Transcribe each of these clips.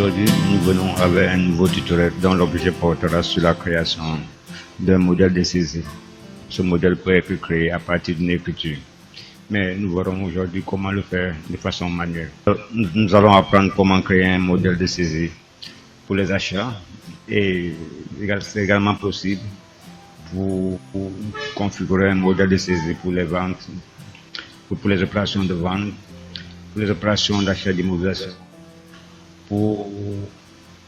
Aujourd'hui, nous venons avec un nouveau tutoriel dont l'objet portera sur la création d'un modèle de saisie. Ce modèle peut être créé à partir d'une écriture, mais nous verrons aujourd'hui comment le faire de façon manuelle. Nous allons apprendre comment créer un modèle de saisie pour les achats et c'est également possible pour configurer un modèle de saisie pour les ventes, pour les opérations de vente, pour les opérations d'achat d'immobilisation, pour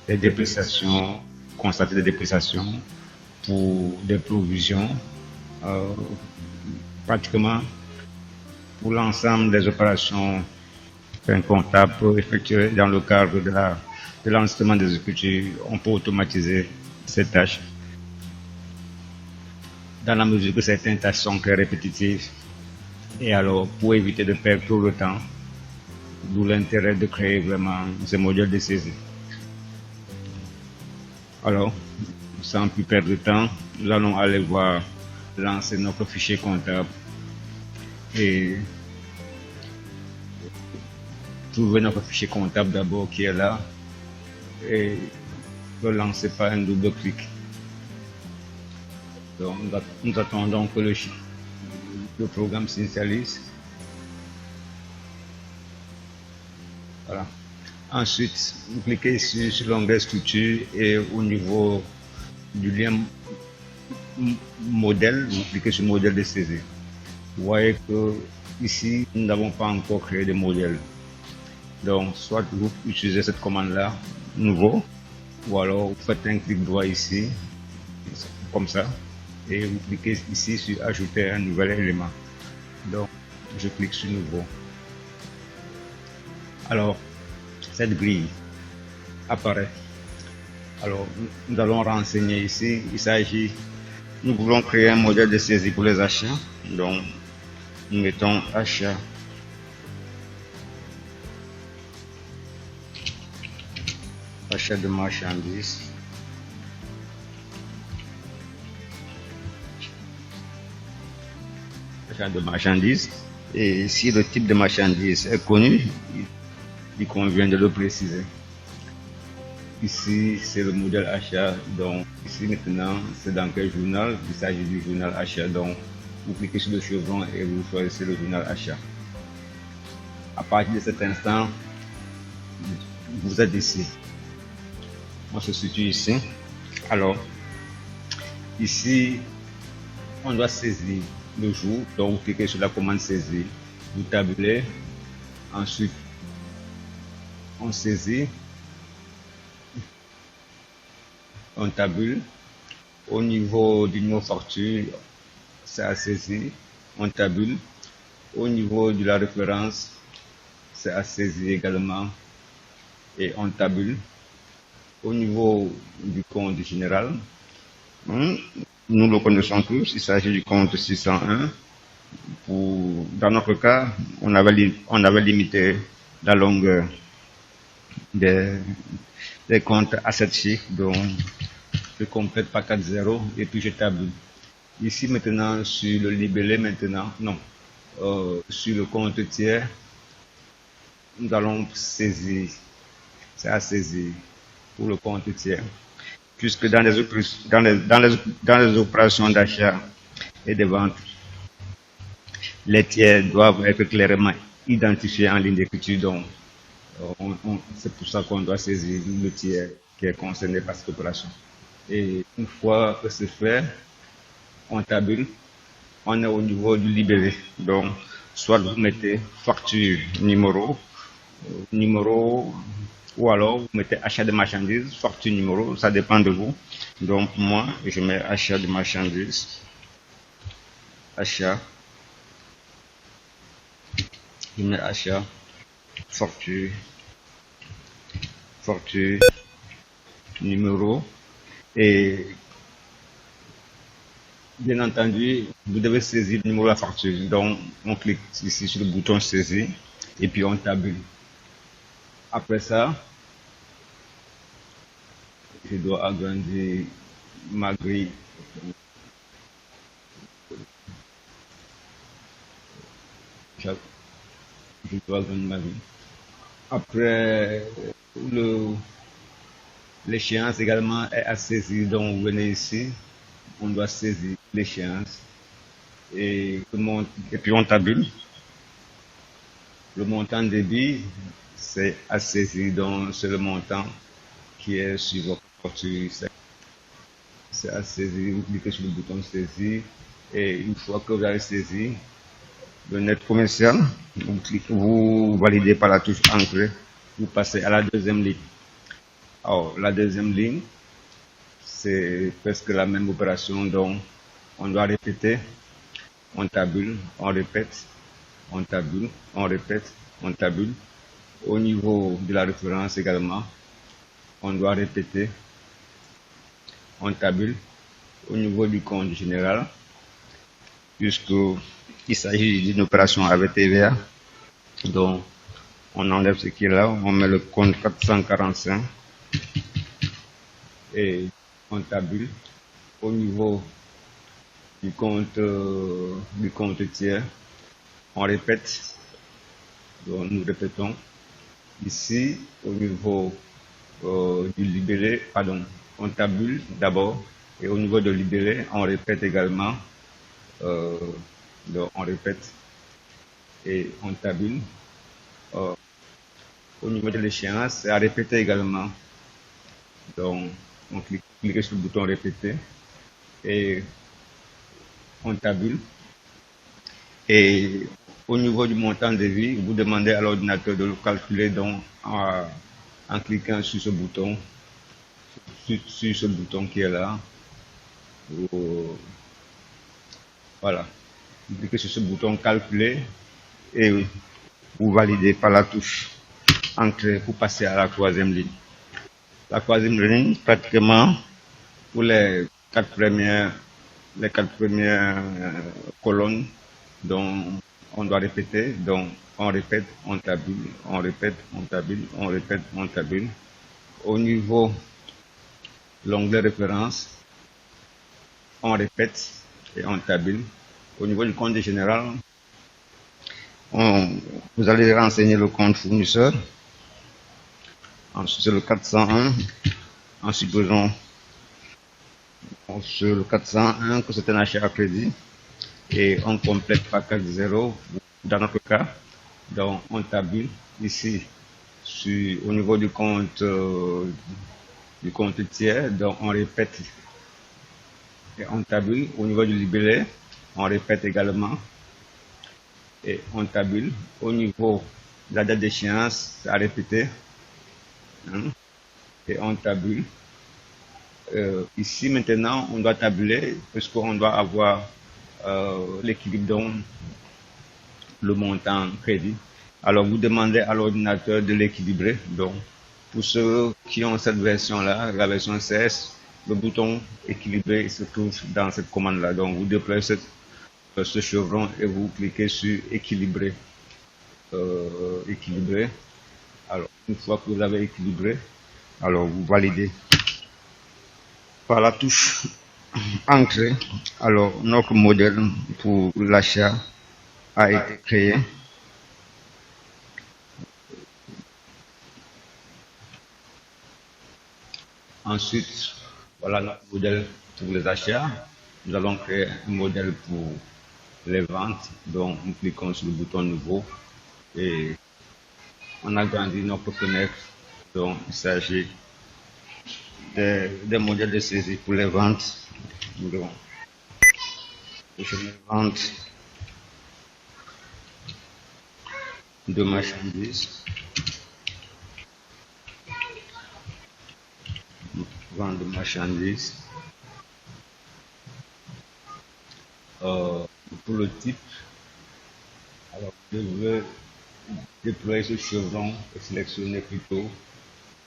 les dépréciations, constater des dépréciations, pour des provisions, pratiquement pour l'ensemble des opérations comptables effectuées dans le cadre de l'enregistrement des écritures. On peut automatiser ces tâches dans la mesure que certaines tâches sont très répétitives. Et alors, pour éviter de perdre tout le temps, d'où l'intérêt de créer vraiment ce modèle de saisie. Alors, sans plus perdre de temps, nous allons aller voir lancer notre fichier comptable et trouver notre fichier comptable d'abord qui est là et le lancer par un double clic. Donc, nous attendons que le programme s'initialise. Voilà. Ensuite, vous cliquez ici sur l'onglet structure et au niveau du lien modèle, vous cliquez sur modèle de saisie. Vous voyez que ici, nous n'avons pas encore créé de modèle. Donc, soit vous utilisez cette commande-là, nouveau, ou alors vous faites un clic droit ici, comme ça, et vous cliquez ici sur ajouter un nouvel élément. Donc, je clique sur nouveau. Alors, cette grille apparaît. Alors, nous allons renseigner ici. Nous voulons créer un modèle de saisie pour les achats. Donc, nous mettons achat. Achat de marchandises. Achat de marchandises. Et si le type de marchandise est connu, il convient de le préciser. Ici, c'est le modèle achat. Donc, ici maintenant, c'est dans quel journal? Il s'agit du journal achat. Donc, vous cliquez sur le chevron et vous choisissez le journal achat. À partir de cet instant, vous êtes ici. On se situe ici. Alors, ici, on doit saisir le jour. Donc, vous cliquez sur la commande saisir. Vous tabulez. Ensuite, on saisit. On tabule. Au niveau du numéro facture, c'est à saisir. On tabule. Au niveau de la référence, c'est à saisir également. Et on tabule. Au niveau du compte général, nous le connaissons tous, il s'agit du compte 601. Dans notre cas, on avait limité la longueur des comptes à 7 chiffres, donc je complète par 4 zéros et puis je tabule. Ici maintenant sur le libellé sur le compte tiers, nous allons saisir, c'est à saisir pour le compte tiers, puisque dans les opérations d'achat et de vente, les tiers doivent être clairement identifiés en ligne d'écriture. Donc, c'est pour ça qu'on doit saisir le tiers qui est concerné par cette opération. Et une fois que c'est fait, on tabule, on est au niveau du libellé. Donc, soit vous mettez facture numéro, ou alors vous mettez achat de marchandises, facture numéro, ça dépend de vous. Donc, moi, je mets achat de marchandises, achat, je mets achat, facture, numéro, et bien entendu, vous devez saisir le numéro de la facture. Donc, on clique ici sur le bouton saisir et puis on tabule. Après ça, je dois agrandir ma grille. Je dois agrandir ma grille. Après L'échéance également est à saisir. Donc, vous venez ici, on doit saisir l'échéance. Et puis, on tabule. Le montant de débit, c'est à saisir. Donc, c'est le montant qui est sur votre facture. C'est à saisir. Vous cliquez sur le bouton saisir. Et une fois que vous avez saisi le net commercial, vous validez par la touche entrée. Vous passez à la deuxième ligne. Alors, la deuxième ligne, c'est presque la même opération, donc on doit répéter, on tabule, on répète, on tabule, on répète, on tabule. Au niveau de la référence également, on doit répéter, on tabule. Au niveau du compte général, puisqu'il s'agit d'une opération avec TVA, donc on enlève ce qui est là, on met le compte 445 et on tabule. Au niveau du compte tiers, on répète, donc nous répétons. Ici, au niveau du libellé, pardon, on tabule d'abord, et au niveau de libellé, on répète également, donc on répète et on tabule. Au niveau de l'échéance, c'est à répéter également, donc on clique sur le bouton répéter et on tabule. Et au niveau du montant de vie, vous demandez à l'ordinateur de le calculer donc en cliquant sur ce bouton, sur ce bouton qui est là. Voilà. Vous cliquez sur ce bouton calculer et vous validez par la touche entrée pour passer à la troisième ligne. La troisième ligne, pratiquement pour les quatre premières colonnes, donc on doit répéter, donc on répète, on tabule, on répète, on tabule, on répète, on tabule. Au niveau de l'onglet référence, on répète et on tabule. Au niveau du compte général, vous allez renseigner le compte fournisseur. Ensuite, c'est le 401. Ensuite, sur le 401 que c'est un achat à crédit. Et on complète par 4-0 dans notre cas. Donc, on tabule ici au niveau du compte tiers. Donc, on répète et on tabule. Au niveau du libellé, on répète également et on tabule. Au niveau de la date d'échéance, c'est à répéter. Et on tabule. Ici maintenant, on doit tabuler puisqu'on doit avoir l'équilibre, donc le montant crédit. Alors vous demandez à l'ordinateur de l'équilibrer. Donc pour ceux qui ont cette version-là, la version CS, le bouton équilibrer se trouve dans cette commande-là. Donc vous déplacez ce chevron et vous cliquez sur équilibrer. Équilibrer. Alors une fois que vous avez équilibré, alors vous validez par la touche entrée. Alors notre modèle pour l'achat a été créé. Ensuite, voilà notre modèle pour les achats. Nous allons créer un modèle pour les ventes. Donc nous cliquons sur le bouton nouveau et on agrandit notre fenêtre. Donc il s'agit des modèles de saisie pour les ventes. Nous devons vente de marchandises, vente de marchandises. Pour le type, alors je veux déployer ce chevron et sélectionner plutôt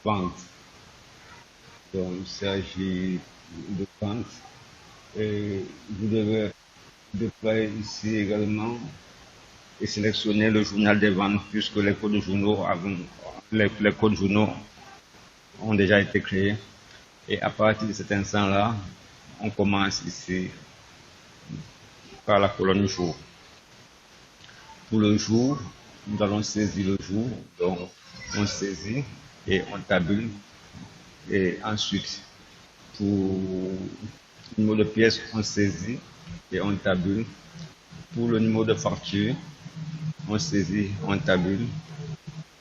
vente. Donc il s'agit de vente et vous devez déployer ici également et sélectionner le journal des ventes puisque les codes journaux les codes journaux ont déjà été créés. Et à partir de cet instant-là, on commence ici par la colonne jour. Pour le jour, nous allons saisir le jour. Donc, on saisit et on tabule. Et ensuite, pour le numéro de pièce, on saisit et on tabule. Pour le numéro de facture, on saisit, on tabule.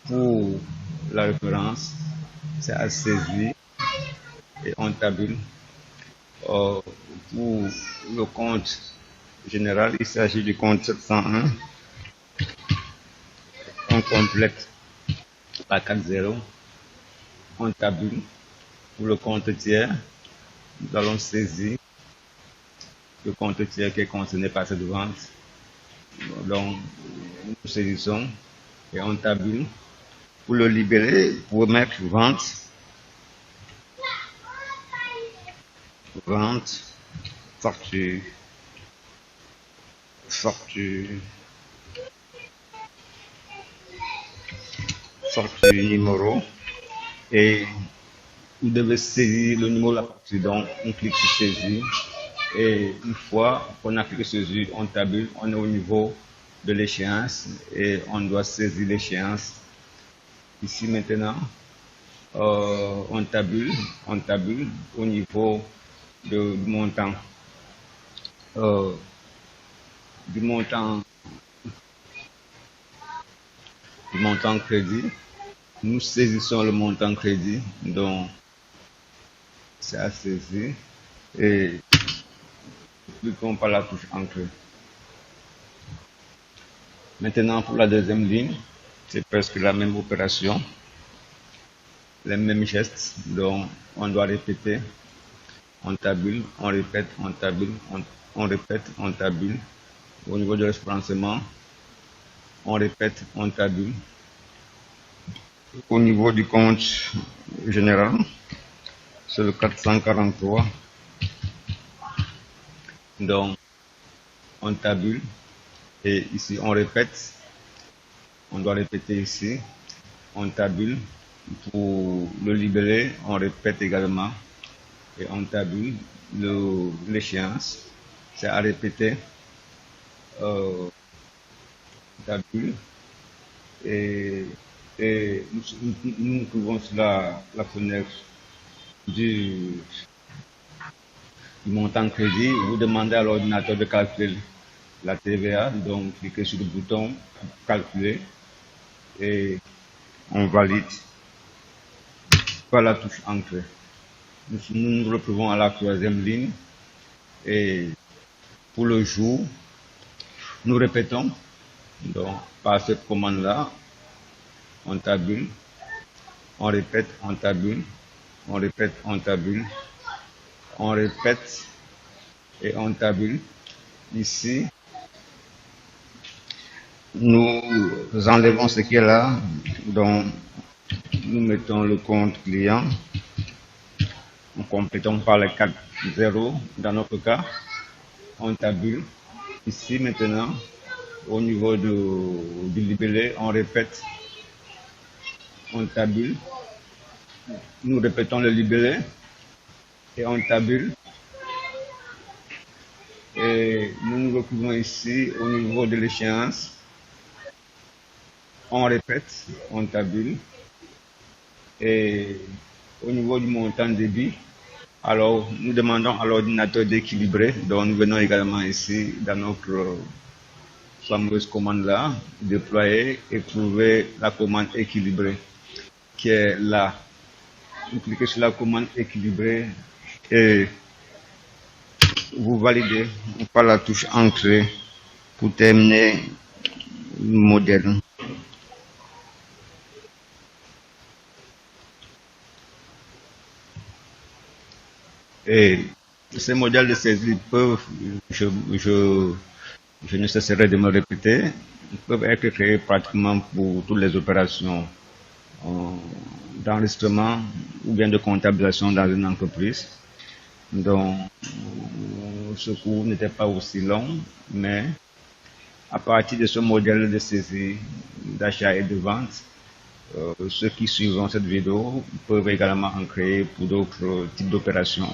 Pour la référence, c'est à saisir et on tabule. Pour le compte général, il s'agit du compte 701. On complète par 4 0. On tabule. Pour le compte tiers, nous allons saisir le compte tiers qui est concerné par cette vente. Donc, nous saisissons et on tabule. Pour le libellé, pour mettre vente, facture, numéro, et vous devez saisir le numéro de la facture. Donc, on clique sur saisir, et une fois qu'on a cliqué sur saisir, on tabule, on est au niveau de l'échéance, et on doit saisir l'échéance. Ici maintenant, on tabule au niveau du montant. Du montant crédit, nous saisissons le montant crédit, donc c'est à saisir, et cliquons par la touche entrée. Maintenant pour la deuxième ligne, c'est presque la même opération, les mêmes gestes, donc on doit répéter, on tabule, on répète, on tabule, on répète, on tabule. Au niveau de référencement, on répète, on tabule. Au niveau du compte général, c'est le 443. Donc, on tabule et ici on répète. On doit répéter ici. On tabule. Pour le libellé, on répète également et on tabule. L'échéance, c'est à répéter. Tabule et nous trouvons sur la fenêtre du montant crédit. Vous demandez à l'ordinateur de calculer la TVA, donc cliquez sur le bouton calculer et on valide par la touche entrée. Nous nous retrouvons à la troisième ligne et pour le jour, nous répétons. Donc par cette commande là, on tabule, on répète, on tabule, on répète, on tabule, on répète et on tabule. Ici, nous enlevons ce qui est là, donc nous mettons le compte client, nous complétons par les 4 0 dans notre cas, on tabule. Ici maintenant, au niveau du libellé, on répète, on tabule, nous répétons le libellé et on tabule. Et nous nous retrouvons ici au niveau de l'échéance, on répète, on tabule. Et au niveau du montant de débit, alors nous demandons à l'ordinateur d'équilibrer. Donc nous venons également ici dans notre fameuse commande là, déployer et trouver la commande équilibrée qui est là. Vous cliquez sur la commande équilibrée et vous validez par la touche entrée pour terminer le modèle. Et ces modèles de saisie peuvent, je ne cesserai de me répéter, peuvent être créés pratiquement pour toutes les opérations d'enregistrement ou bien de comptabilisation dans une entreprise. Donc, ce cours n'était pas aussi long, mais à partir de ce modèle de saisie, d'achat et de vente, ceux qui suivront cette vidéo peuvent également en créer pour d'autres types d'opérations.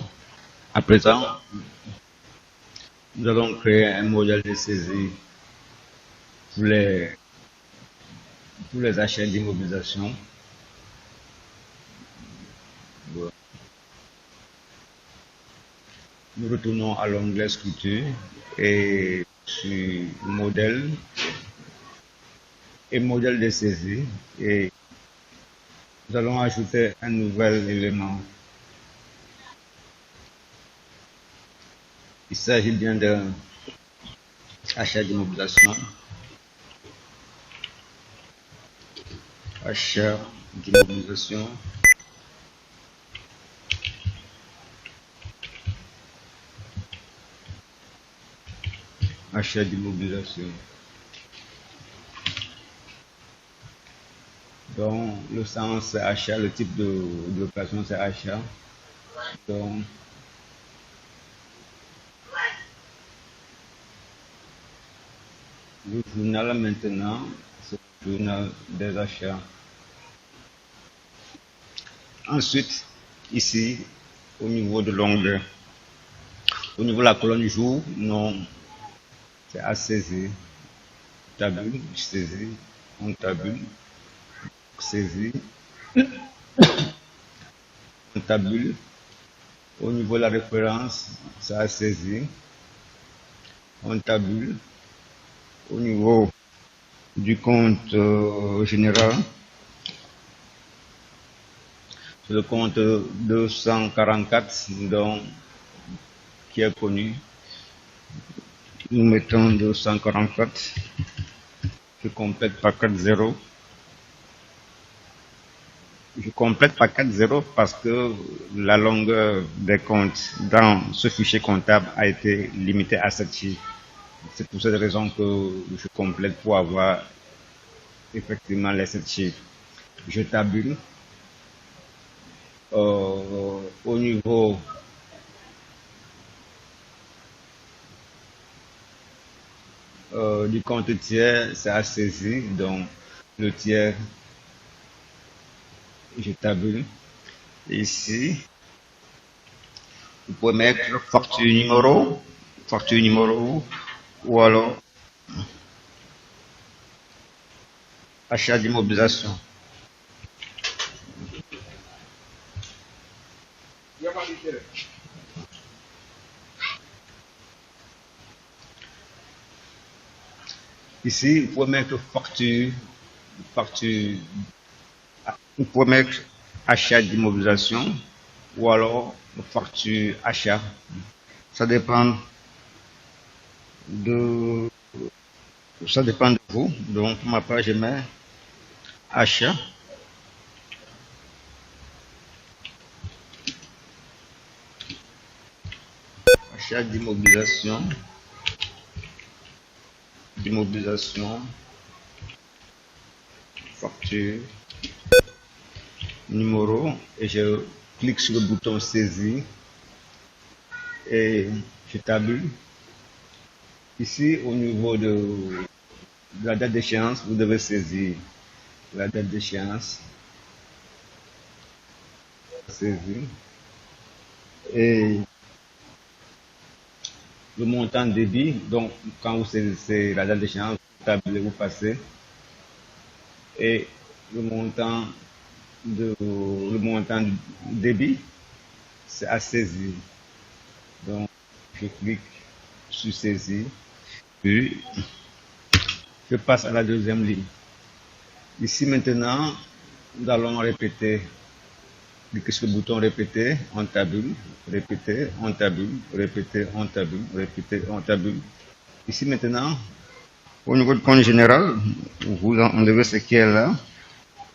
À présent, nous allons créer un modèle de saisie pour les achats d'immobilisation. nous retournons à l'onglet structure et sur modèle et modèle de saisie et nous allons ajouter un nouvel élément. Il s'agit bien d'un achat d'immobilisation. Achat d'immobilisation. Achat d'immobilisation. Donc, le sens c'est achat, le type d'opération c'est achat. Donc, le journal maintenant, c'est le journal des achats. Ensuite, ici, au niveau de l'onglet, au niveau de la colonne jour, non, c'est à saisir. Tabule, saisir, on tabule, saisir, on tabule. Au niveau de la référence, c'est à saisir, on tabule. Au niveau du compte général, c'est le compte 244 donc, qui est connu. Nous mettons 244, je complète par 4 zéros. Je complète par 4 zéros parce que la longueur des comptes dans ce fichier comptable a été limitée à 7 chiffres. C'est pour cette raison que je complète pour avoir effectivement les 7 chiffres. Je tabule. Au niveau du compte tiers, c'est à saisir. Donc, le tiers, je tabule. Ici, vous pouvez mettre facture numéro, ou alors achat d'immobilisation. Ici, vous pouvez mettre facture, vous pouvez mettre achat d'immobilisation ou alors facture achat. Ça dépend de vous. Donc, pour ma part, je mets achat. Achat d'immobilisation. Facture. Numéro. Et je clique sur le bouton saisir. Et je tabule. Ici, au niveau de la date d'échéance, vous devez saisir la date d'échéance. Saisir. Et le montant de débit, donc quand vous saisissez la date d'échéance, vous tablez, vous passez. Et le montant de débit, c'est à saisir. Donc, je clique sur saisir. Puis, je passe à la deuxième ligne. Ici maintenant, nous allons répéter. Cliquez sur le bouton répéter, on tabule, répéter, on tabule, répéter, on tabule, répéter, on tabule. Ici maintenant, au niveau du compte général, vous enlevez ce qui est là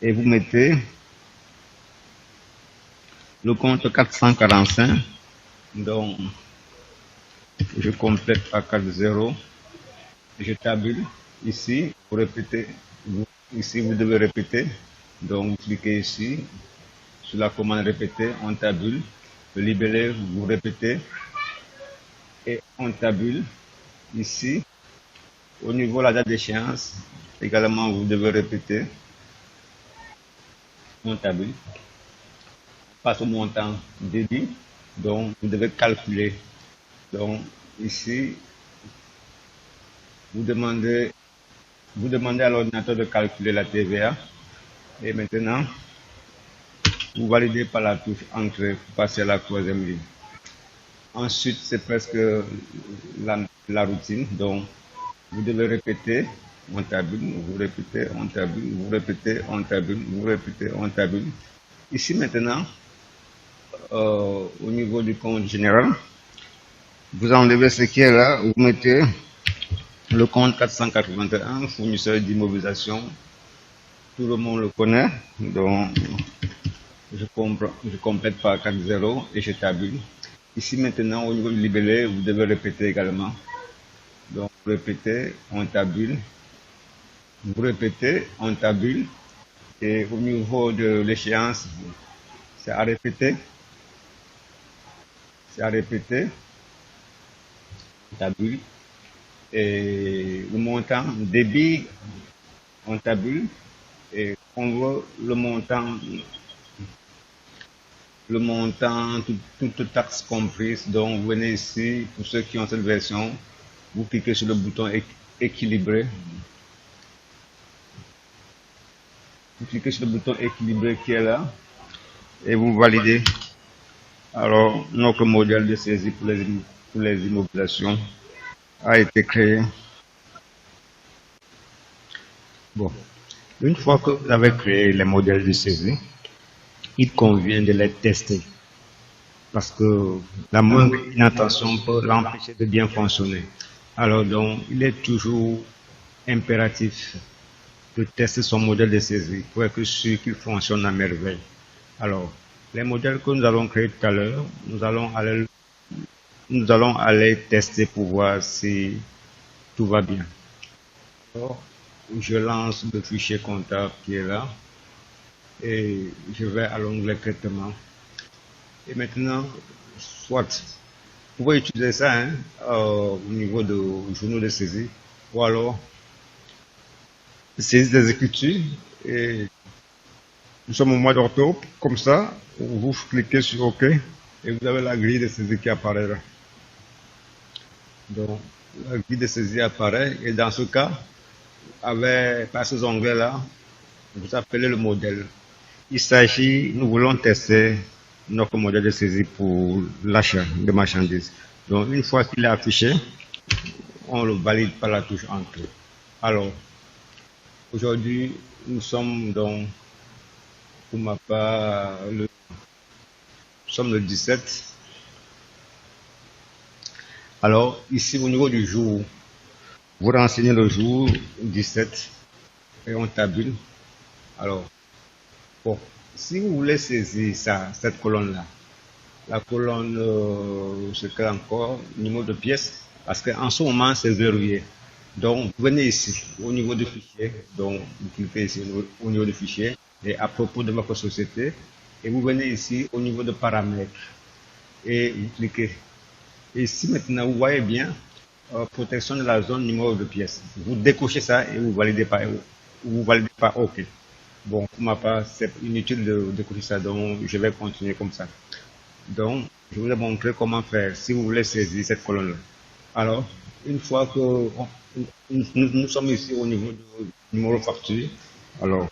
et vous mettez le compte 445. Donc, je complète par 4 zéros. Je tabule. Ici, vous répétez. Ici, vous devez répéter. Donc, vous cliquez ici sur la commande répéter, on tabule. Le libellé, vous répétez et on tabule. Ici, au niveau de la date d'échéance, également vous devez répéter. On tabule. Passe au montant débit, donc vous devez calculer. Donc ici, vous demandez à l'ordinateur de calculer la TVA et maintenant vous validez par la touche entrée pour passer à la troisième ligne. Ensuite, c'est presque la routine. Donc, vous devez répéter, on tabule, vous répétez, on tabule, vous répétez, on tabule, vous répétez, on tabule. Ici maintenant, au niveau du compte général, vous enlevez ce qui est là, vous mettez le compte 481, fournisseur d'immobilisation. Tout le monde le connaît, donc je complète par 4 zéros et je tabule. Ici maintenant, au niveau du libellé, vous devez répéter également. Donc, vous répétez, on tabule. Vous répétez, on tabule. Et au niveau de l'échéance, c'est à répéter. C'est à répéter. On tabule. Et le montant, débit, on tabule. Et on veut le montant, toute taxe comprise. Donc, vous venez ici, pour ceux qui ont cette version, vous cliquez sur le bouton équilibré. Vous cliquez sur le bouton équilibré qui est là et vous validez. Alors, notre modèle de saisie pour les immobilisations a été créé. Bon, une fois que vous avez créé les modèles de saisie, il convient de les tester parce que la moindre inattention peut l'empêcher de bien fonctionner. Alors donc, il est toujours impératif de tester son modèle de saisie pour être sûr qu'il fonctionne à merveille. Alors, les modèles que nous allons créer tout à l'heure, nous allons aller tester pour voir si tout va bien. Alors, je lance le fichier comptable qui est là et je vais à l'onglet traitement. Et maintenant, soit vous pouvez utiliser ça au niveau de journaux de saisie ou alors saisie d'exécutif et nous sommes au mois d'octobre, comme ça, vous cliquez sur OK et vous avez la grille de saisie qui apparaît là. Donc, la grille de saisie apparaît et dans ce cas, par ces onglets-là, vous appelez le modèle. Il s'agit, nous voulons tester notre modèle de saisie pour l'achat de marchandises. Donc, une fois qu'il est affiché, on le valide par la touche Entrée. Alors, aujourd'hui, nous sommes donc, pour ma part, nous sommes le 17. Alors, ici, au niveau du jour, vous renseignez le jour 17 et on tabule. Alors, bon, si vous voulez saisir cette colonne-là, la colonne, ce qu'est encore, numéro de pièce, parce qu'en ce moment, c'est verrouillé. Donc, vous venez ici, au niveau du fichier, donc vous cliquez ici au niveau du fichier, et à propos de votre société, et vous venez ici au niveau de paramètres, et vous cliquez. Et ici, maintenant, vous voyez bien, protection de la zone numéro de pièce. Vous décochez ça et vous validez pas OK. Bon, pour ma part, c'est inutile de décocher ça, donc je vais continuer comme ça. Donc, je vous ai montré comment faire si vous voulez saisir cette colonne-là. Alors, une fois que nous sommes ici au niveau du numéro facture, alors,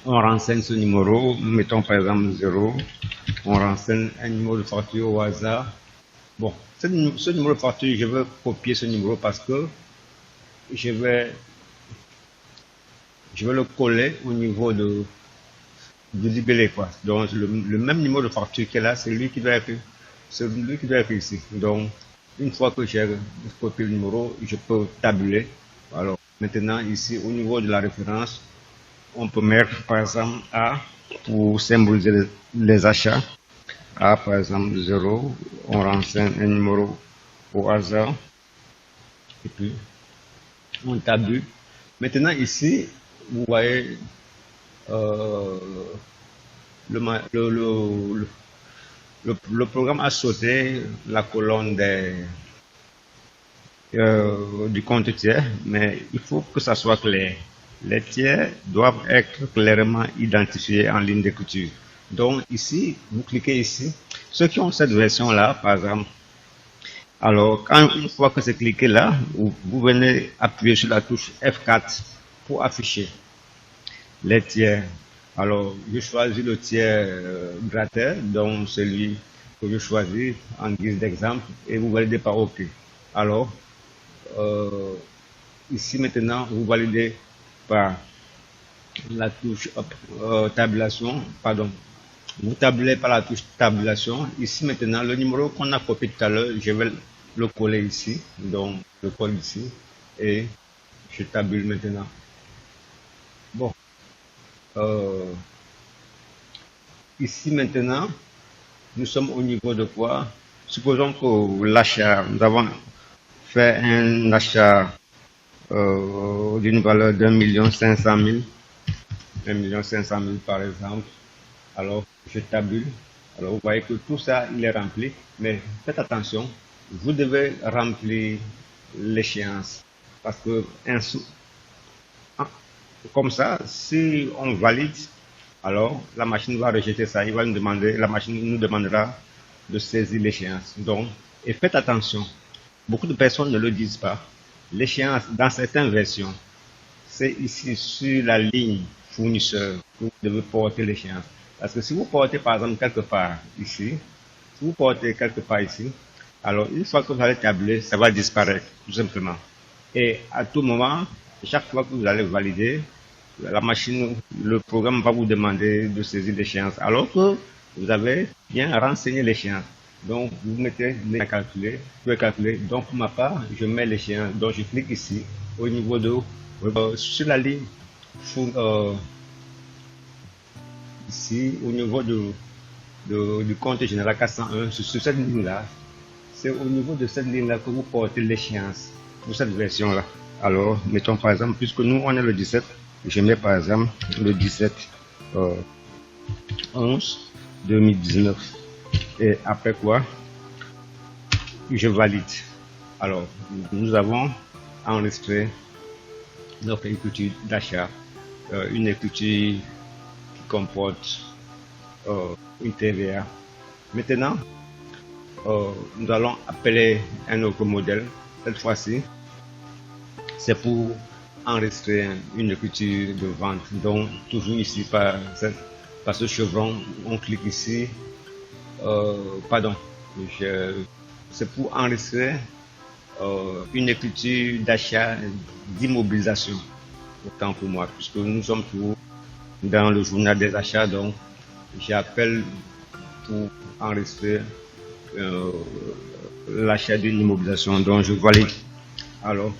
on renseigne ce numéro, mettons par exemple 0, on renseigne un numéro de facture au hasard. Bon, ce numéro de facture, je vais copier ce numéro parce que je vais le coller au niveau du libellé, quoi. Donc, le même numéro de facture qui est là, c'est lui qui doit être ici. Donc, une fois que j'ai copié le numéro, je peux tabuler. Alors, maintenant, ici, au niveau de la référence, on peut mettre, par exemple, A pour symboliser les achats. A, par exemple, 0. On renseigne un numéro au hasard. Et puis, on tabule. Maintenant, ici, vous voyez le programme a sauté la colonne du compte tiers, mais il faut que ça soit clair. Les tiers doivent être clairement identifiés en ligne d'écriture. Donc ici, vous cliquez ici. Ceux qui ont cette version-là, par exemple, alors une fois que c'est cliqué là, vous venez appuyer sur la touche F4 pour afficher les tiers. Alors, je choisis le tiers gratteur, donc celui que je choisis en guise d'exemple et vous validez par OK. Alors, ici maintenant, vous validez par la touche tabulation, pardon, vous tabulez par la touche tabulation. Ici maintenant, le numéro qu'on a copié tout à l'heure, je vais le coller ici, donc je colle ici et je tabule maintenant. Bon, ici maintenant, nous sommes au niveau de quoi? Supposons que l'achat, nous avons fait un achat d'une valeur d'1,5 million, 1,5 million par exemple. Alors, je tabule. Alors, vous voyez que tout ça, il est rempli. Mais faites attention, vous devez remplir l'échéance. Parce que comme ça, si on valide, alors la machine va rejeter ça. Il va nous demander, la machine nous demandera de saisir l'échéance. Donc, et faites attention. Beaucoup de personnes ne le disent pas. L'échéance, dans certaines versions, c'est ici sur la ligne fournisseur que vous devez porter l'échéance. Parce que si vous portez par exemple quelque part ici, si vous portez quelque part ici, alors une fois que vous allez tabuler, ça va disparaître tout simplement. Et à tout moment, chaque fois que vous allez valider, la machine, le programme va vous demander de saisir l'échéance alors que vous avez bien renseigné l'échéance. Donc vous mettez à calculer, vous pouvez calculer. Donc pour ma part, je mets l'échéance. Donc je clique ici au niveau de sur la ligne ici au niveau du compte général 401 sur cette ligne là, c'est au niveau de cette ligne là que vous portez l'échéance pour cette version là. Alors mettons par exemple, puisque nous on est le 17, je mets par exemple le 17 11 2019 et après quoi je valide. Alors nous avons enregistré notre écriture d'achat, une écriture qui comporte une TVA. Maintenant, nous allons appeler un autre modèle. Cette fois-ci, c'est pour enregistrer une écriture de vente. Donc, toujours ici par ce chevron, on clique ici. Pardon, c'est pour enregistrer une écriture d'achat d'immobilisation. Autant pour moi, puisque nous sommes toujours dans le journal des achats, donc j'appelle pour enregistrer l'achat d'une immobilisation. Donc je valide. Alors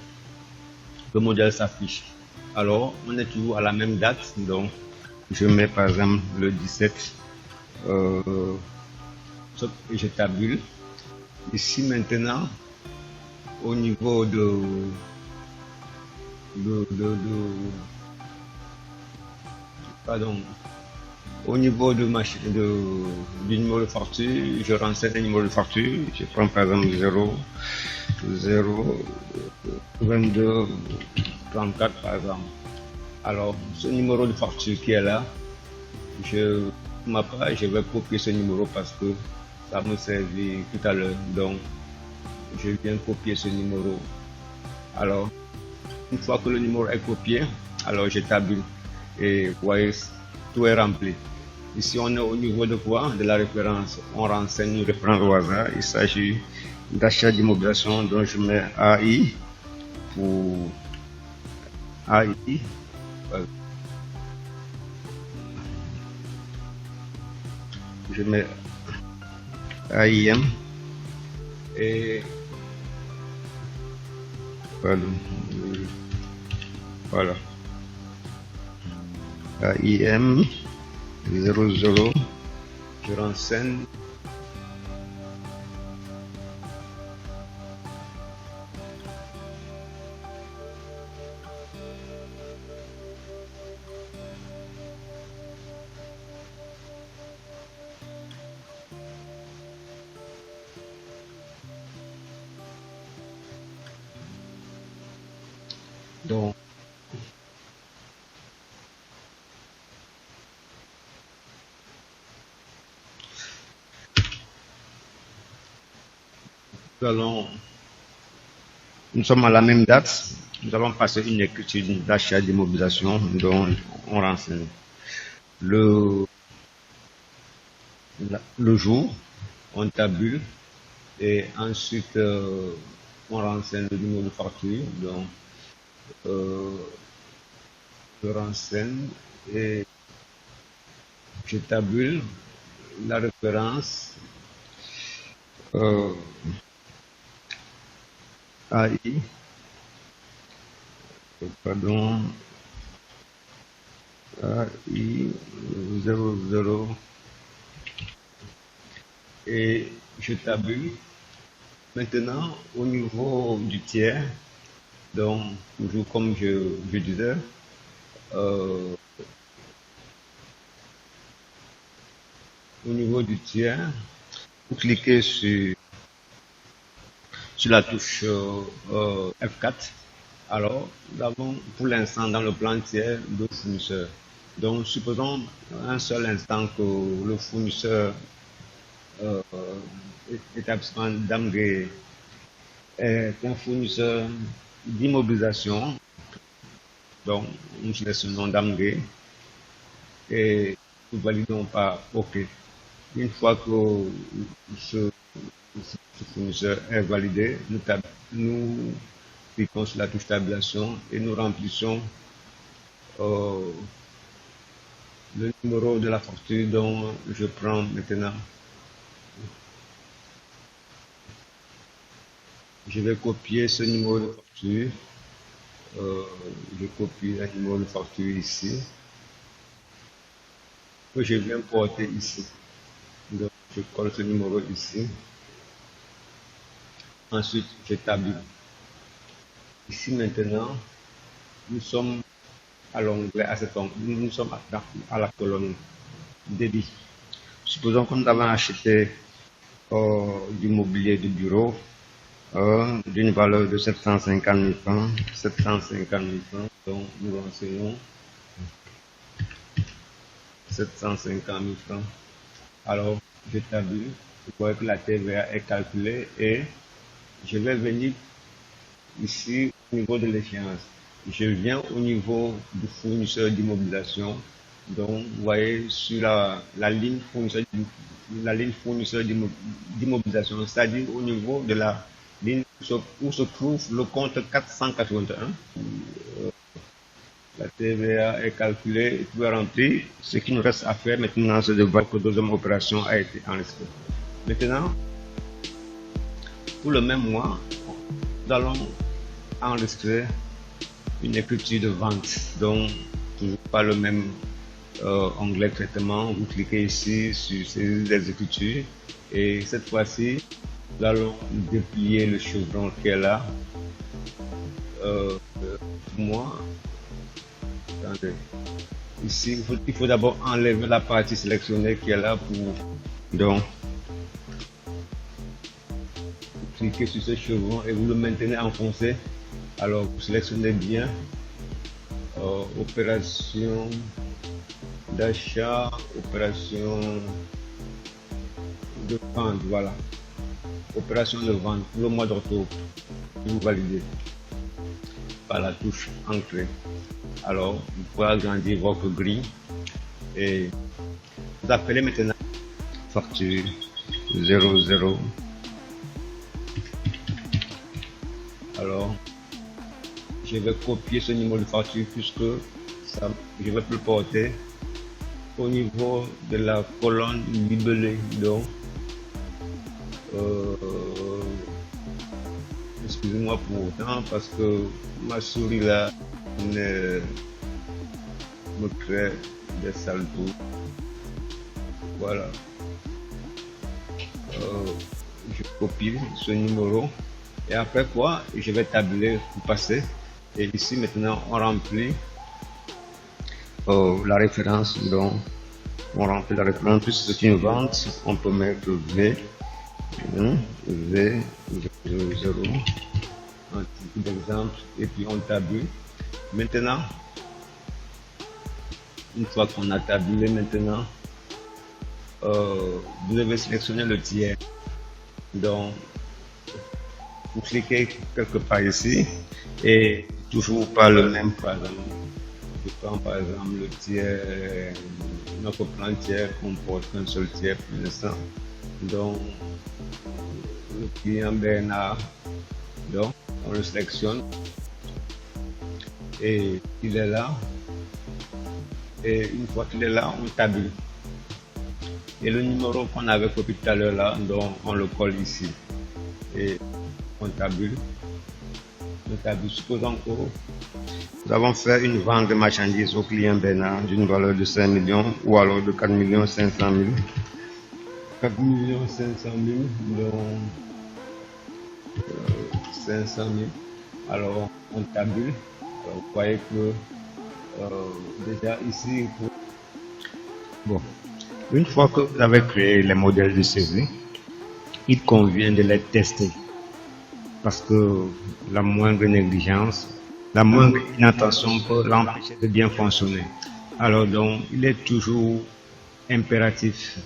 le modèle s'affiche. Alors on est toujours à la même date, donc je mets par exemple le 17 et je tabule. Ici maintenant au niveau pardon, au niveau du numéro de facture, je renseigne le numéro de facture. Je prends par exemple 0 22 34 par exemple. Alors ce numéro de facture qui est là, je vais copier ce numéro parce que ça me servit tout à l'heure. Donc je viens copier ce numéro. Alors une fois que le numéro est copié, alors je tabule et vous voyez tout est rempli. Ici on est au niveau de quoi? De la référence. On renseigne une référence au hasard. Il s'agit d'achat d'immobilisation, donc je mets AI pour AI. Je mets AIM et voilà. AIM 00, je renseigne. Donc nous sommes à la même date. Nous allons passer une écriture d'achat d'immobilisation dont on renseigne le jour, on tabule et ensuite on renseigne le numéro de facture. Donc, je renseigne et je tabule la référence AI, pardon, AI 00 et je tabule. Maintenant, au niveau du tiers, donc toujours comme je disais, au niveau du tiers, vous cliquez sur la touche F4. Alors, nous avons pour l'instant dans le plan tiers deux fournisseurs. Donc, supposons un seul instant que le fournisseur établissement d'Amgré est un fournisseur d'immobilisation. Donc, nous sélectionnons d'Amgré et nous validons par OK. Une fois que ce fournisseur est validé, nous cliquons sur la touche tabulation et nous remplissons le numéro de la facture dont je prends maintenant. Je vais copier ce numéro de facture. Je copie le numéro de facture ici. Que je viens porter ici. Donc, je colle ce numéro ici. Ensuite, je tabule. Ici maintenant, nous sommes à l'onglet, à cet onglet, nous sommes à la colonne débit. Supposons que nous avons acheté du mobilier de bureau d'une valeur de 750 000 francs. 750 000 francs, donc nous renseignons 750 000 francs. Alors, je tabule, je vois que la TVA est calculée et je vais venir ici au niveau de l'échéance. Je viens au niveau du fournisseur d'immobilisation. Donc, vous voyez sur la ligne fournisseur d'immobilisation, c'est-à-dire au niveau de la ligne où se trouve le compte 481. La TVA est calculée et tout est rempli. Ce qui nous reste à faire maintenant, c'est de voir que la deuxième opération a été enregistrée. Maintenant, pour le même mois, nous allons enregistrer une écriture de vente. Donc, toujours pas le même onglet traitement. Vous cliquez ici sur saisir des écritures et cette fois-ci, nous allons déplier le chevron qui est là. Moi, attendez. Ici, il faut d'abord enlever la partie sélectionnée qui est là pour donc cliquez sur ce chevron et vous le maintenez enfoncé. Alors vous sélectionnez bien opération d'achat, opération de vente, voilà, opération de vente pour le mois d'octobre. Vous validez par la touche entrée. Alors vous pouvez agrandir votre grille et vous appelez maintenant facture 00. Alors je vais copier ce numéro de facture puisque ça, je vais le porter au niveau de la colonne libellée. Donc excusez-moi pour autant parce que ma souris là me crée des saltos. Voilà, je copie ce numéro et après quoi je vais tabuler pour passer. Et ici maintenant on remplit la référence. Donc on remplit la référence puisque c'est une vente. On peut mettre V 0 un type d'exemple et puis on tabule. Maintenant, une fois qu'on a tabulé, maintenant vous devez sélectionner le tiers. Donc vous cliquez quelque part ici et toujours pas le même. Par exemple, je prends par exemple le tiers, notre plan tiers comporte un seul tiers pour l'instant. Donc, le client Bernard, donc, on le sélectionne et il est là. Et une fois qu'il est là, on tabule. Et le numéro qu'on avait copié tout à l'heure là, donc on le colle ici. Et on tabule. On tabule. Supposons que nous avons fait une vente de marchandises au client Bernard d'une valeur de 5 millions ou alors de 4 500 000. 4 500 000, donc 500 000. Alors on tabule. Alors, vous voyez que déjà ici, bon, une fois que vous avez créé les modèles de saisie, il convient de les tester parce que la moindre négligence, la moindre inattention peut l'empêcher de bien fonctionner. Alors donc, il est toujours impératif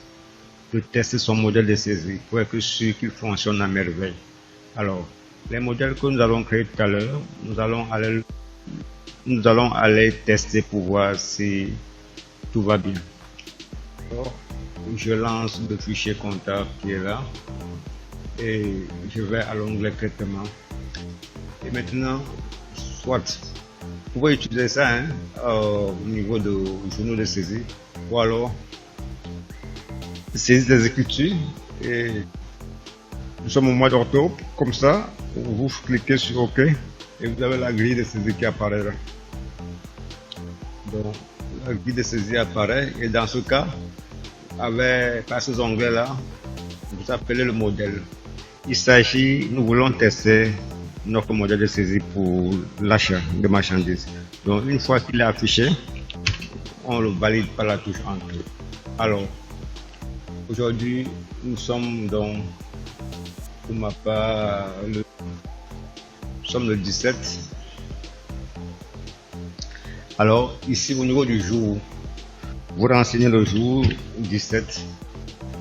de tester son modèle de saisie pour être sûr qu'il fonctionne à merveille. Alors, les modèles que nous allons créer tout à l'heure, nous allons aller tester pour voir si tout va bien. Alors, je lance le fichier comptable qui est là et je vais à l'onglet traitement. Et maintenant, soit vous pouvez utiliser ça au niveau de journaux de saisie ou alors saisie des écritures. Et nous sommes au mois d'octobre, comme ça, vous cliquez sur OK et vous avez la grille de saisie qui apparaît là. Donc, la grille de saisie apparaît et dans ce cas, par ces onglets là, vous appelez le modèle. Il s'agit, nous voulons tester notre modèle de saisie pour l'achat de marchandises. Donc, une fois qu'il est affiché, on le valide par la touche Entrée. Alors, aujourd'hui, nous sommes donc, pour ma part, nous sommes le 17. Alors, ici, au niveau du jour, vous renseignez le jour 17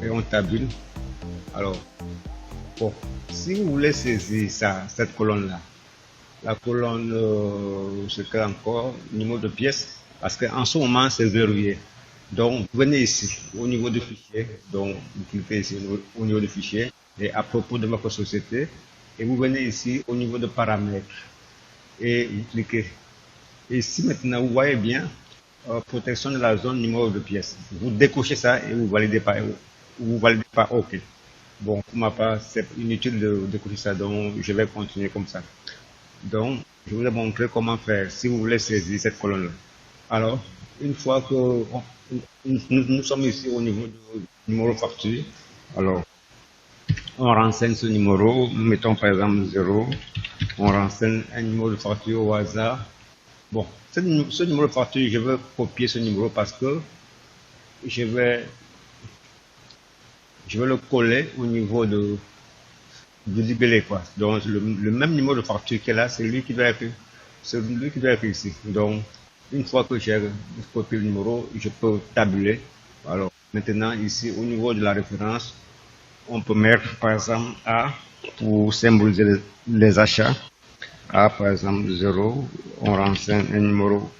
et on tabule. Alors, bon, si vous voulez saisir cette colonne-là, la colonne, c'est encore numéro de pièce, parce qu'en ce moment, c'est verrouillé. Donc, vous venez ici, au niveau du fichier, donc vous cliquez ici au niveau du fichier, et à propos de votre société, et vous venez ici au niveau de paramètres, et vous cliquez. Et ici, maintenant, vous voyez bien, protection de la zone numéro de pièce. Vous décochez ça et vous validez pas OK. Bon, pour ma part, c'est inutile de décocher ça, donc je vais continuer comme ça. Donc, je vous ai montré comment faire si vous voulez saisir cette colonne-là. Alors, une fois que nous sommes ici au niveau du numéro facture, alors, on renseigne ce numéro, mettons par exemple 0, on renseigne un numéro de facture au hasard. Bon, ce numéro de facture, je vais copier ce numéro parce que je vais le coller au niveau du libellé, quoi. Donc, le même numéro de facture qui est là, c'est lui qui doit être ici. Donc, une fois que j'ai copié le numéro, je peux tabuler. Alors, maintenant, ici, au niveau de la référence, on peut mettre, par exemple, A pour symboliser les achats. A, par exemple, 0. On renseigne un numéro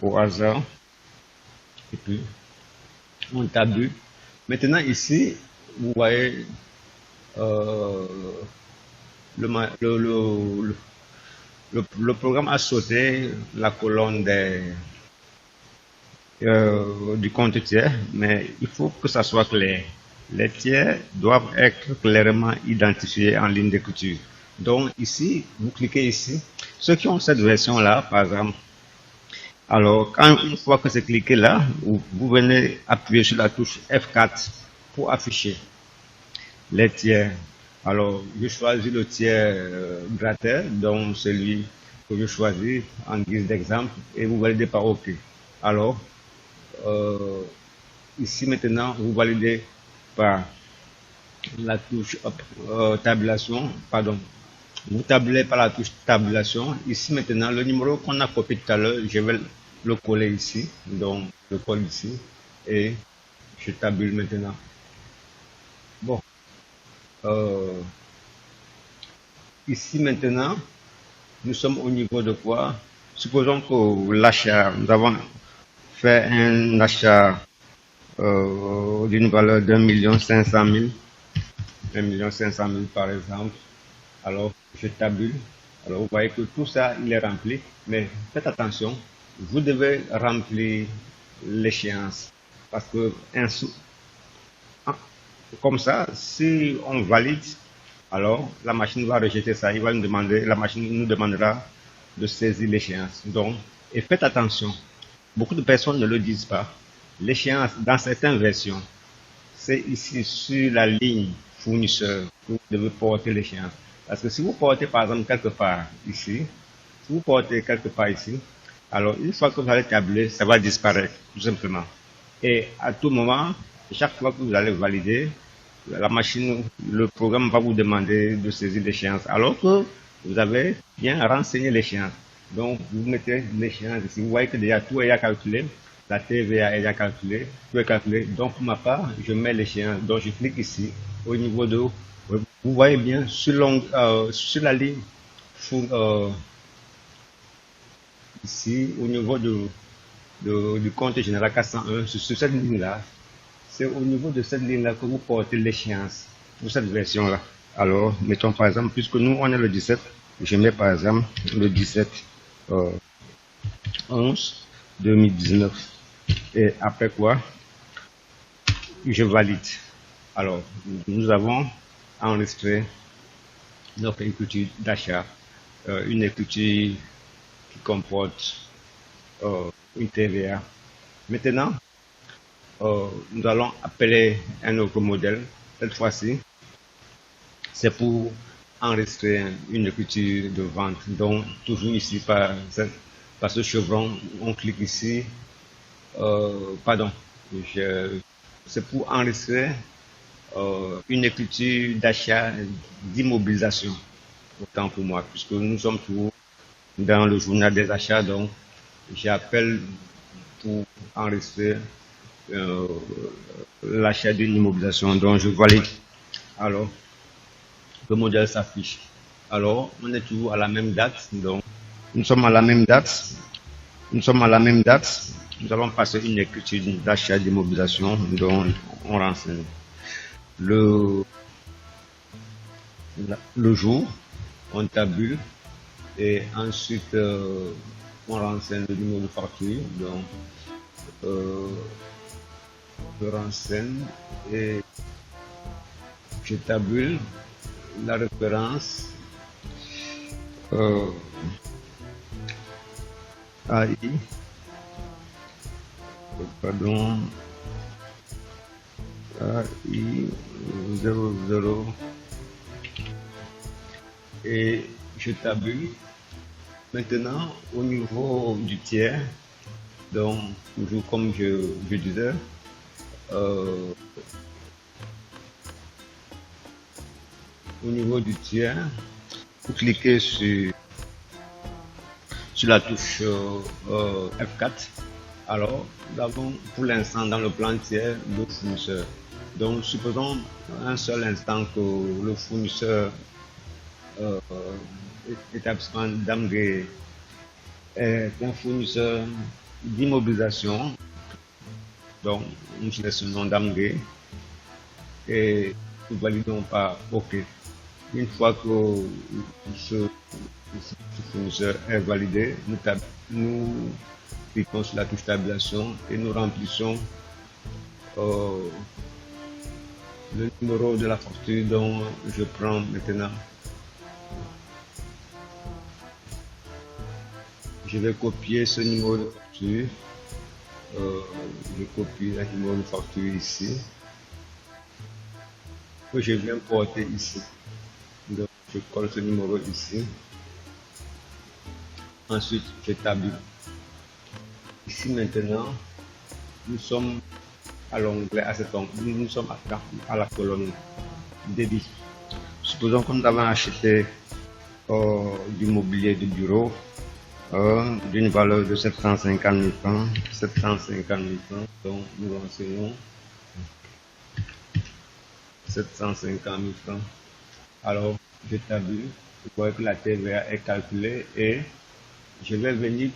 au hasard. Et puis, on tabule. Maintenant, ici, vous voyez le programme a sauté la colonne du compte tiers, mais il faut que ça soit clair. Les tiers doivent être clairement identifiés en ligne d'écriture. Donc ici, vous cliquez ici. Ceux qui ont cette version-là, par exemple, alors une fois que c'est cliqué là, vous venez appuyer sur la touche F4 pour afficher les tiers. Alors, je choisis le tiers gratter, donc celui que je choisis en guise d'exemple, et vous validez par OK. Alors, ici maintenant, vous validez par la touche tabulation, pardon. Vous tabulez par la touche tabulation. Ici maintenant, le numéro qu'on a copié tout à l'heure, je vais le coller ici. Donc, je colle ici et je tabule maintenant. Bon. Ici maintenant, nous sommes au niveau de quoi? Supposons que l'achat, nous avons fait un achat d'une valeur d'1 500 000. 1 500 000 par exemple. Alors, je tabule. Alors, vous voyez que tout ça, il est rempli. Mais faites attention, vous devez remplir l'échéance. Parce que comme ça, si on valide, alors la machine va rejeter ça. La machine nous demandera de saisir l'échéance. Donc, et faites attention. Beaucoup de personnes ne le disent pas. L'échéance, dans certaines versions, c'est ici sur la ligne fournisseur que vous devez porter l'échéance. Parce que si vous portez par exemple quelque part ici, si vous portez quelque part ici, alors une fois que vous allez tabler, ça va disparaître tout simplement. Et à tout moment, chaque fois que vous allez valider, la machine, le programme va vous demander de saisir l'échéance. Alors que vous avez bien renseigné l'échéance. Donc vous mettez l'échéance ici. Vous voyez que déjà tout est déjà calculé. La TVA est déjà calculée, tout est calculé. Donc pour ma part, je mets l'échéance. Donc je clique ici au niveau de, vous voyez bien sur la ligne ici au niveau du compte général 401, sur cette ligne-là. C'est au niveau de cette ligne-là que vous portez l'échéance pour cette version-là. Alors, mettons par exemple, puisque nous on est le 17, je mets par exemple le 17 11 2019. Et après quoi, je valide. Alors, nous avons enregistré notre écriture d'achat, une écriture qui comporte une TVA. Maintenant, nous allons appeler un autre modèle. Cette fois-ci, c'est pour enregistrer une écriture de vente. Donc, toujours ici par ce chevron, on clique ici. C'est pour enregistrer une écriture d'achat d'immobilisation. Autant pour moi, puisque nous sommes toujours dans le journal des achats, donc j'appelle pour enregistrer l'achat d'une immobilisation. Donc je valide. Alors, le modèle s'affiche. Alors, on est toujours à la même date. Donc, nous sommes à la même date. Nous allons passer une écriture d'achat d'immobilisation dont on renseigne le jour, on tabule et ensuite on renseigne le numéro de facture. Donc, je renseigne et je tabule la référence AI, pardon, AI 00 et je tabule. Maintenant, au niveau du tiers, donc toujours comme je disais, au niveau du tiers, vous cliquez sur la touche F4. Alors, nous avons pour l'instant dans le plan tiers le fournisseur. Donc, supposons un seul instant que le fournisseur établissement d'Amgré est un fournisseur d'immobilisation. Donc, nous sélectionnons d'Amgré et nous validons par OK. Une fois que ce fournisseur est validé, nous cliquons sur la touche tabulation et nous remplissons le numéro de la facture dont je prends maintenant. Je vais copier ce numéro de facture. Je copie le numéro de facture ici. Que je viens porter ici. Donc, je colle ce numéro ici. Ensuite, je tabule. Ici maintenant, nous sommes à l'onglet, à cet onglet, nous sommes à la colonne débit. Supposons que nous avons acheté du mobilier de bureau d'une valeur de 750 000 francs. 750 000 francs. Donc, nous renseignons 750 000 francs. Alors, je tabule. Vous voyez que la TVA est calculée et je vais venir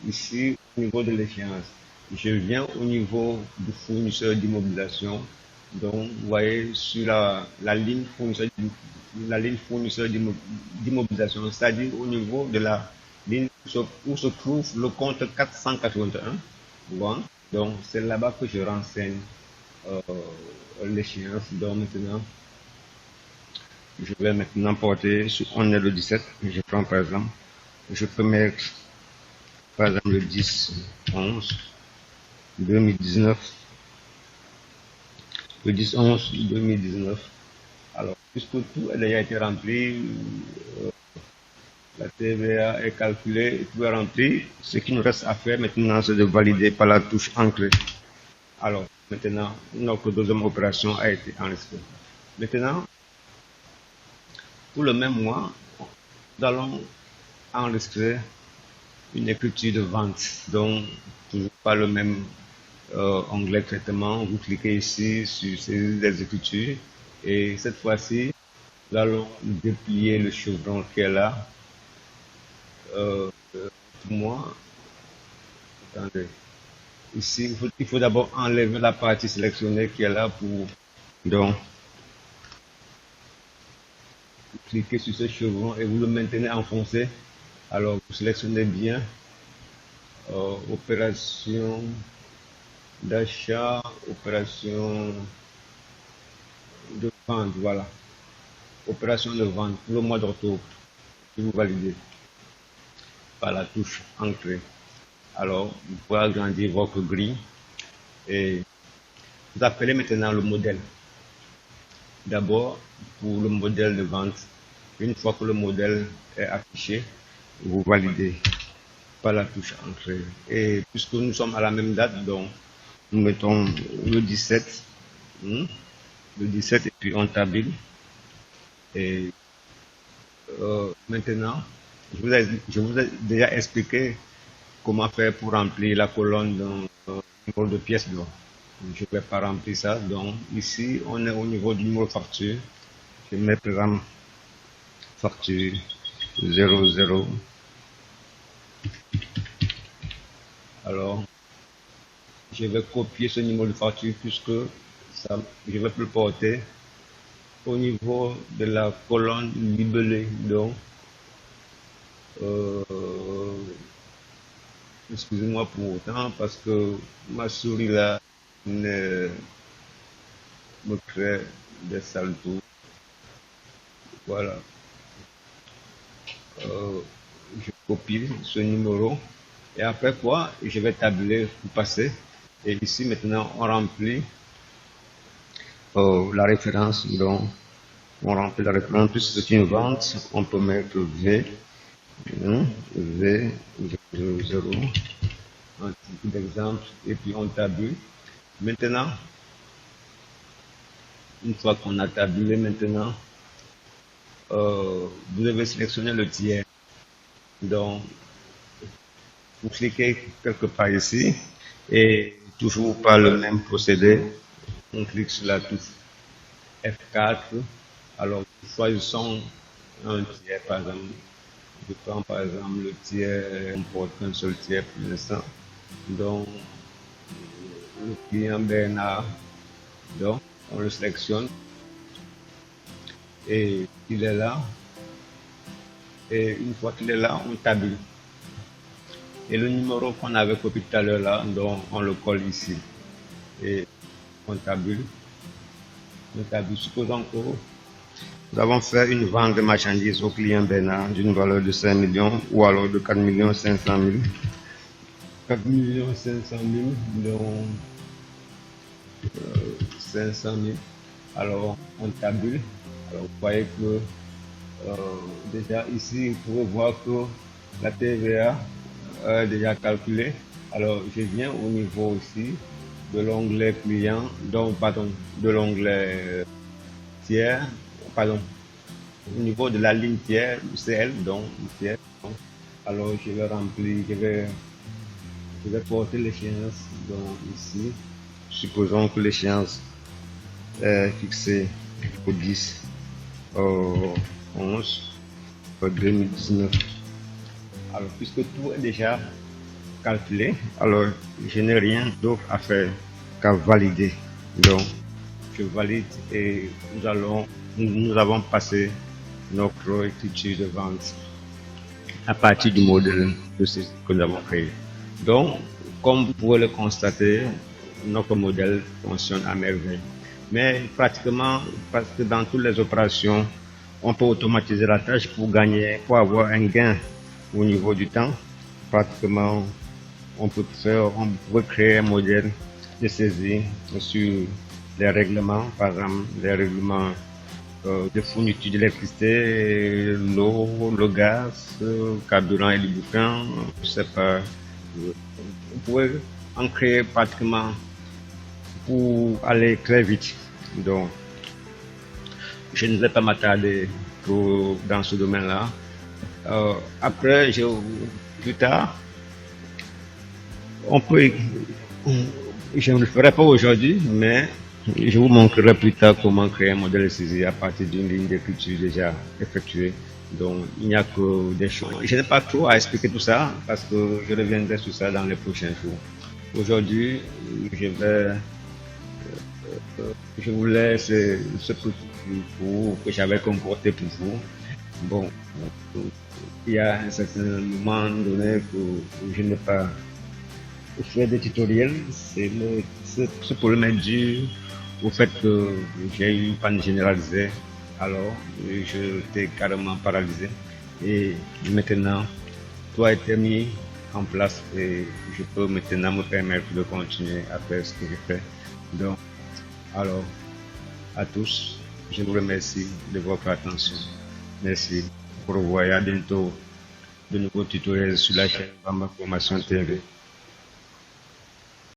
ici au niveau de l'échéance. Je viens au niveau du fournisseur d'immobilisation Donc, vous voyez sur la ligne fournisseur d'immobilisation, c'est-à-dire au niveau de la ligne où se trouve le compte 481. Vous voyez. Donc, c'est là-bas que je renseigne euh, l'échéance. Donc, maintenant, je vais maintenant porter, on est le 17, je prends par exemple, je peux mettre par exemple le 10, 11, 2019, le 10, 11, 2019. Alors, puisque tout a déjà été rempli, la TVA est calculée, tout est rempli, ce qui nous reste à faire maintenant, c'est de valider par la touche entrée. Alors, maintenant, notre deuxième opération a été enregistrée. Maintenant, pour le même mois, nous allons enregistrer une écriture de vente. Donc, toujours pas le même onglet traitement. Vous cliquez ici sur saisie des écritures et cette fois-ci, nous allons déplier le chevron qui est là. Pour moi, attendez, ici, il faut d'abord enlever la partie sélectionnée qui est là pour donc cliquer sur ce chevron et vous le maintenez enfoncé. Alors, vous sélectionnez bien opération d'achat, opération de vente, voilà. Opération de vente pour le mois d'octobre. Si vous validez par la touche entrée. Alors, vous pouvez agrandir votre grille et vous appelez maintenant le modèle. D'abord, pour le modèle de vente, une fois que le modèle est affiché, vous validez par la touche entrée. Et puisque nous sommes à la même date, donc nous mettons le 17, le 17 et puis on tabule. Et maintenant, je vous ai déjà expliqué comment faire pour remplir la colonne d'un numéro de pièce d'or. Je ne vais pas remplir ça. Donc ici, on est au niveau du numéro de facture. Je mets par exemple facture 00. Alors, je vais copier ce numéro de facture puisque ça, je vais le porter au niveau de la colonne libellée. Donc, excusez-moi pour autant parce que ma souris là me crée des saltos. Voilà. Je copie ce numéro et après quoi je vais tabuler pour passer et ici maintenant on remplit la référence. Donc on remplit la référence puisque c'est une vente, on peut mettre V V00 un type d'exemple et puis on tabule. Maintenant, une fois qu'on a tabulé, maintenant vous devez sélectionner le tiers. Donc vous cliquez quelque part ici et toujours par le même procédé, on clique sur la touche F4. Alors choisissons un tiers, par exemple. Je prends par exemple le tiers, on porte un seul tiers pour l'instant. Donc le client Bernard, donc on le sélectionne et il est là. Et une fois qu'il est là, on tabule. Et le numéro qu'on avait copié tout à l'heure là, donc on le colle ici. Et on tabule. On tabule. Supposons que nous avons fait une vente de marchandises au client Bernard d'une valeur de 5 millions ou alors de 4 500 000. 4 500 000, donc 500 000. Alors on tabule. Alors vous voyez que déjà ici, vous pouvez voir que la TVA est déjà calculée. Alors je viens au niveau aussi de l'onglet client, donc pardon, de l'onglet tiers, pardon, au niveau de la ligne tiers, CL, donc tiers. Alors je vais remplir, je vais porter l'échéance donc ici. Supposons que l'échéance est fixée au 10 au 11 2019. Alors puisque tout est déjà calculé, alors je n'ai rien d'autre à faire qu'à valider. Donc que valide et nous avons passé notre écriture de vente à partir du modèle de ce que nous avons créé. Donc, comme vous pouvez le constater, notre modèle fonctionne à merveille. Mais pratiquement, parce que dans toutes les opérations, on peut automatiser la tâche pour gagner, pour avoir un gain au niveau du temps. Pratiquement, on peut créer un modèle de saisie sur les règlements, par exemple, les règlements de fourniture d'électricité, l'eau, le gaz, carburant et lubrifiant, je sais pas. Vous pouvez en créer pratiquement pour aller très vite. Donc, je ne vais pas m'attarder trop dans ce domaine-là. Après, plus tard, on peut, je ne le ferai pas aujourd'hui, mais je vous montrerai plus tard comment créer un modèle de saisie à partir d'une ligne d'écriture déjà effectuée. Donc, il n'y a que des choses. Je n'ai pas trop à expliquer tout ça parce que je reviendrai sur ça dans les prochains jours. Aujourd'hui, je vous laisse ce petit cours que j'avais comporté pour vous. Bon, il y a un certain moment donné que je n'ai pas fait des tutoriels. Ce problème est dû au fait que j'ai eu une panne généralisée. Alors, je t'ai carrément paralysé. Et maintenant, tout a été mis en place et je peux maintenant me permettre de continuer à faire ce que je fais. Donc, alors, à tous, je vous remercie de votre attention. Merci. Au revoir et à bientôt de nouveaux tutoriels sur la chaîne Bamba Formation TV.